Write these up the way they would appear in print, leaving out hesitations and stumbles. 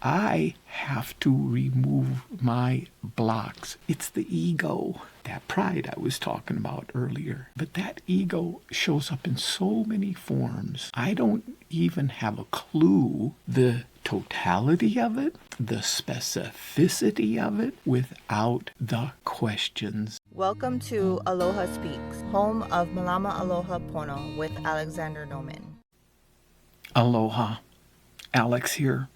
I have to remove my blocks. It's the ego, that pride I was talking about earlier. But that ego shows up in so many forms. I don't even have a clue the totality of it, the specificity of it, without the questions. Welcome to Aloha Speaks, home of Malama Aloha Pono with Alexander Noman. Aloha, Alex here.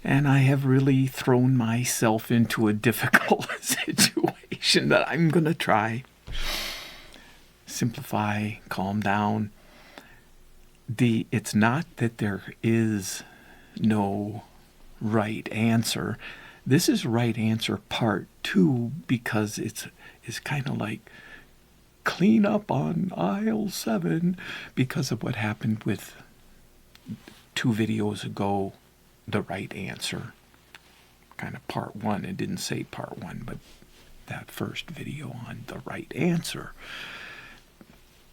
And I have really thrown myself into a difficult situation that I'm going to try. Simplify, calm down. It's not that there is no right answer. This is right answer part 2 because it's kind of like clean up on aisle 7 because of what happened with 2 videos ago. The right answer, kind of part 1. It didn't say part 1, but that first video on the right answer,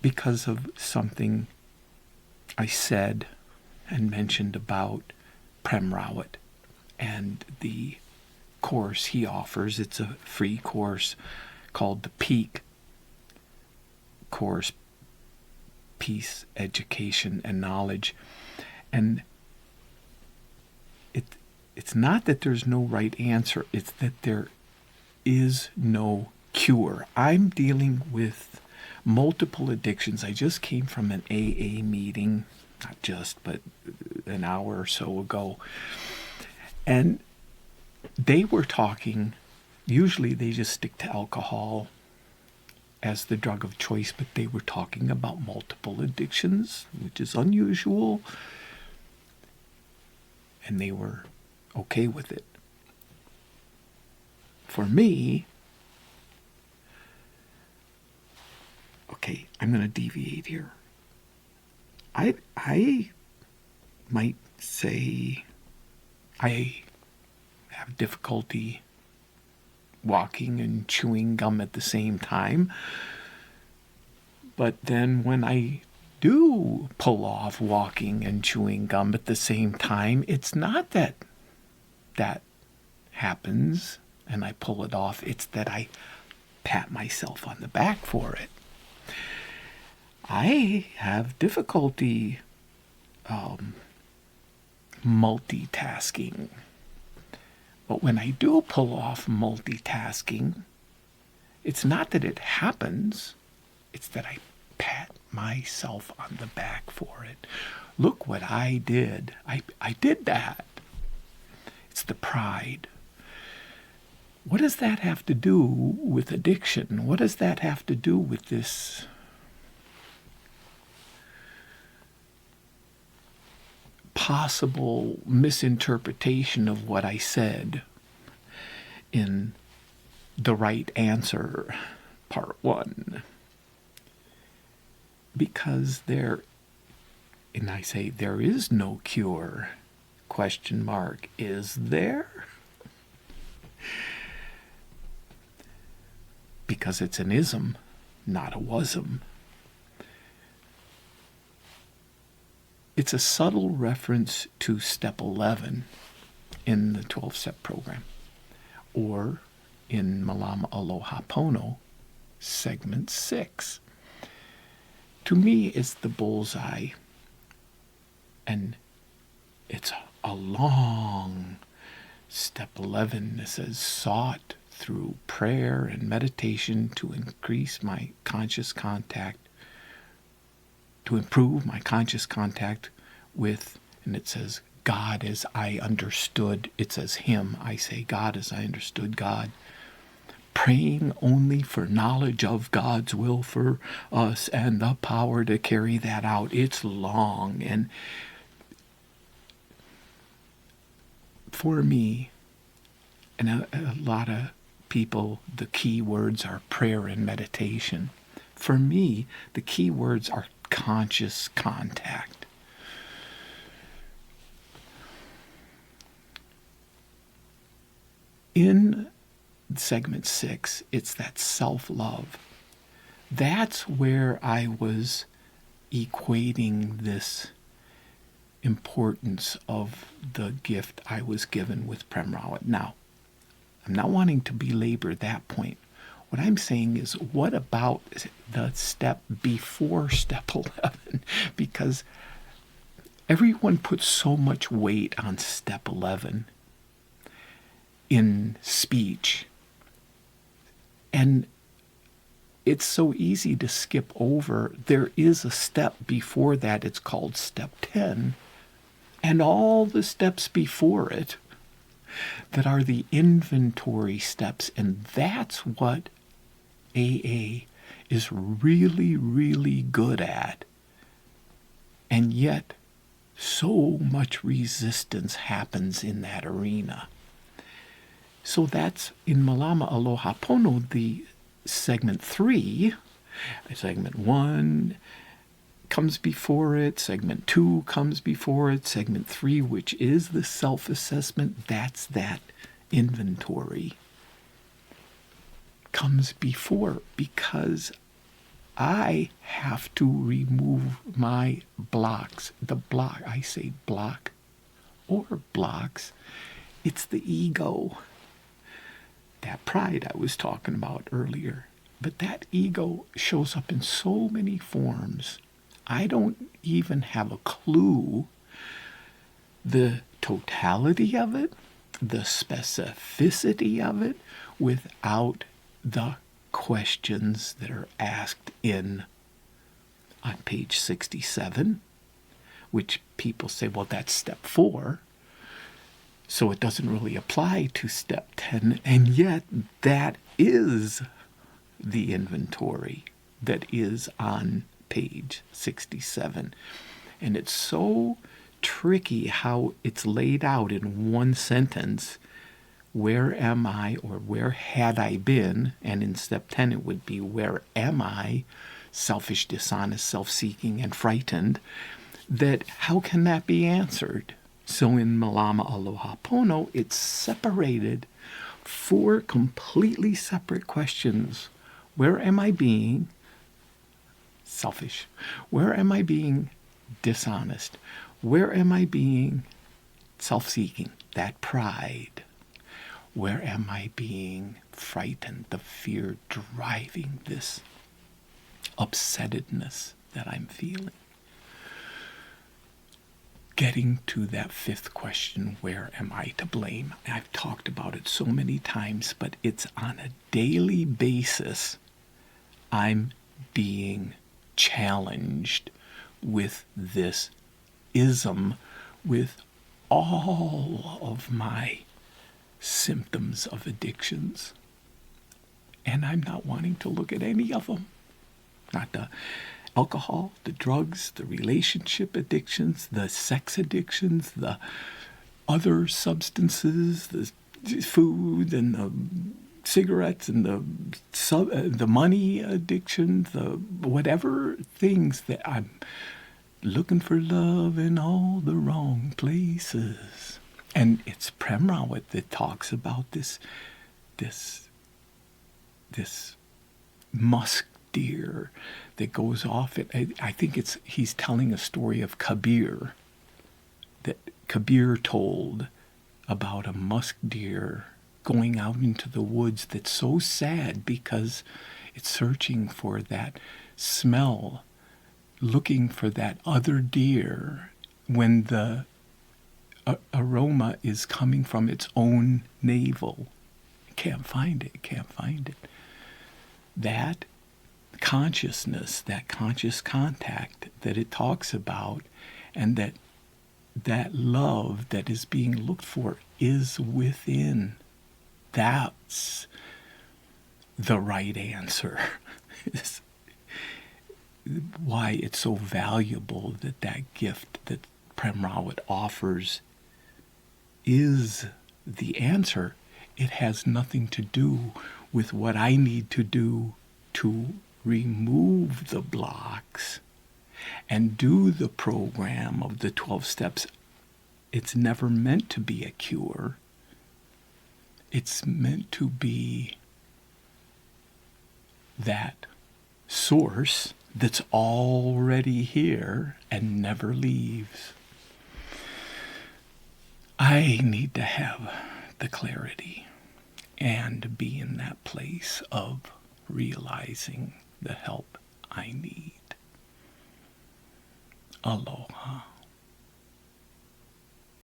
because of something I said and mentioned about Prem Rawat and the course he offers. It's a free course called the Peak Course, Peace, Education, and Knowledge. And it's not that there's no right answer, it's that there is no cure. I'm dealing with multiple addictions. I just came from an AA meeting, not just, but an hour or so ago. And they were talking, usually they just stick to alcohol as the drug of choice, but they were talking about multiple addictions, which is unusual. And they were okay with it. For me, okay, I'm going to deviate here. I might say I have difficulty walking and chewing gum at the same time. But then when I do pull off walking and chewing gum at the same time, it's not that happens and I pull it off. It's that I pat myself on the back for it. I have difficulty multitasking. But when I do pull off multitasking, it's not that it happens, it's that I pat myself on the back for it. Look what I did. I did that. It's the pride. What does that have to do with addiction? What does that have to do with this possible misinterpretation of what I said in the right answer, part 1? Because and I say there is no cure, ? Is there? Because it's an ism, not a wasm. It's a subtle reference to step 11 in the 12-step program, or in Malama Aloha Pono, segment 6. To me, it's the bullseye, and it's a long step 11. It says, sought through prayer and meditation to increase my conscious contact, to improve my conscious contact with, and it says, God as I understood. It says Him. I say God as I understood God. Praying only for knowledge of God's will for us and the power to carry that out. It's long, and for me, and a lot of people, the key words are prayer and meditation. For me, the key words are conscious contact. In segment 6, it's that self-love. That's where I was equating this importance of the gift I was given with Prem Rawat. Now, I'm not wanting to belabor that point. What I'm saying is, what about the step before step 11? Because everyone puts so much weight on step 11 in speech. And it's so easy to skip over. There is a step before that. It's called step 10. And all the steps before it that are the inventory steps. And that's what AA is really, really good at. And yet, so much resistance happens in that arena. So that's in Malama Aloha Pono, the segment 3. Segment 1 comes before it. Segment 2 comes before it. Segment 3, which is the self-assessment, that's that inventory, comes before, because I have to remove my blocks. The block, I say block or blocks, it's the ego. That pride I was talking about earlier. But that ego shows up in so many forms. I don't even have a clue the totality of it, the specificity of it, without the questions that are asked on page 67, which people say, well, that's step 4. So it doesn't really apply to step 10, and yet that is the inventory that is on page 67. And it's so tricky how it's laid out in one sentence. Where am I, or where had I been? And in step 10 it would be, where am I? Selfish, dishonest, self-seeking, and frightened. That how can that be answered? So in Malama Aloha Pono, it's separated 4 completely separate questions. Where am I being selfish? Where am I being dishonest? Where am I being self-seeking? That pride. Where am I being frightened? The fear driving this upsettedness that I'm feeling. Getting to that 5th question, where am I to blame? I've talked about it so many times, but it's on a daily basis. I'm being challenged with this ism, with all of my symptoms of addictions. And I'm not wanting to look at any of them. Not the alcohol, the drugs, the relationship addictions, the sex addictions, the other substances, the food and the cigarettes and the money addiction, the whatever things that I'm looking for love in all the wrong places. And it's Prem Rawat that talks about this musk deer that goes off. I think he's telling a story of Kabir, that Kabir told about a musk deer going out into the woods that's so sad because it's searching for that smell, looking for that other deer when the aroma is coming from its own navel. Can't find it. That consciousness, that conscious contact that it talks about, and that love that is being looked for is within. That's the right answer. It's why it's so valuable that gift that Prem Rawat offers is the answer. It has nothing to do with what I need to do to remove the blocks and do the program of the 12 steps. It's never meant to be a cure. It's meant to be that source that's already here and never leaves. I need to have the clarity and be in that place of realizing the help I need. Aloha.